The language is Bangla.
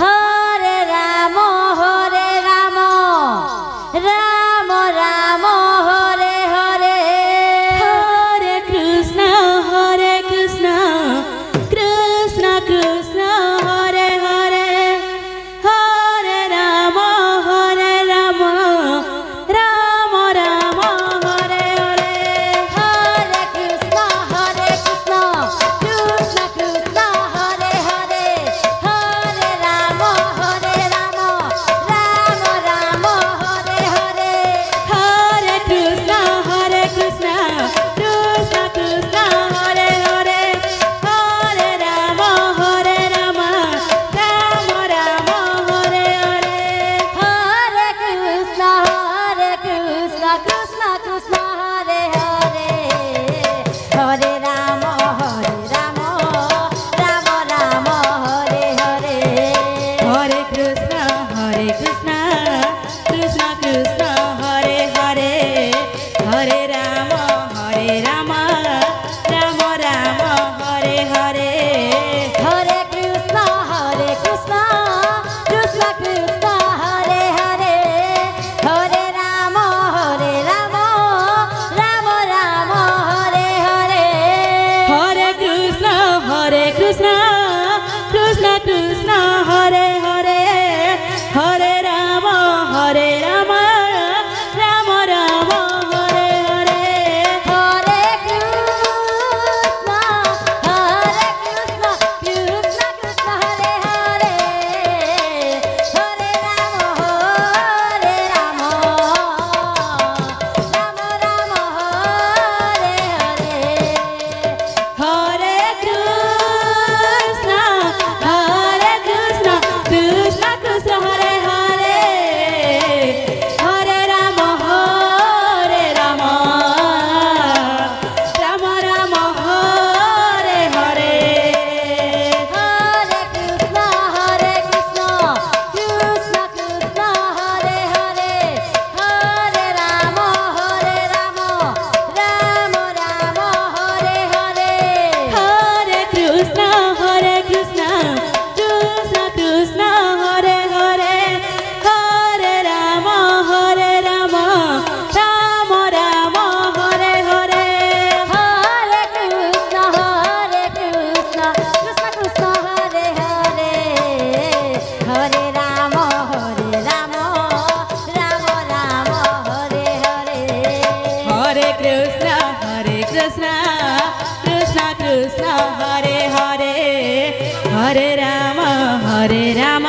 হরে রাম রাম রাম হরে হরে, হরে কৃষ্ণ কৃষ্ণ কৃষ্ণ হরে হরে, হরে রাম রাম রাম হরে হরে, হরে কৃষ্ণ কৃষ্ণ কৃষ্ণ হরে হরে, হরে রাম রাম রাম হরে হরে, হরে কৃষ্ণ কৃষ্ণ কৃষ্ণ হরে হরে, হরে রাম রাম রাম হরে হরে, হরে কৃষ্ণ কৃষ্ণ কৃষ্ণ হরে হরে, হরে রাম রাম রাম হরে হরে, হরে কৃষ্ণ কৃষ্ণ কৃষ্ণ হরে হরে, হরে রাম রাম রাম হরে হরে, হরে কৃষ্ণ কৃষ্ণ কৃষ্ণ হরে হরে, হরে রাম রাম রাম হরে হরে, হরে কৃষ্ণ কৃষ্ণ কৃষ্ণ হরে হরে, হরে রাম রাম রাম হরে হরে, হরে কৃষ্ণ কৃষ্ণ হরে হরে, হরে রাম রাম রাম হরে হরে, হরে কৃষ্ণ কৃষ্ণ কৃষ্ণ হরে হরে, হরে রাম রাম রাম হরে হরে, হরে কৃষ্ণ কৃষ্ণ কৃষ্ণ হরে হরে, হরে রাম রাম রাম হরে হরে, হরে কৃষ্ণ কৃষ্ণ কৃষ্ণ হরে হরে, হরে রাম রাম রাম হরে হরে, হরে কৃষ্ণ কৃষ্ণ কৃষ্ণ হরে হরে, হরে রাম রাম রাম হরে হরে, হরে কৃষ্ণ কৃষ্ণ কৃষ্ণ হরে হরে, হরে রাম রাম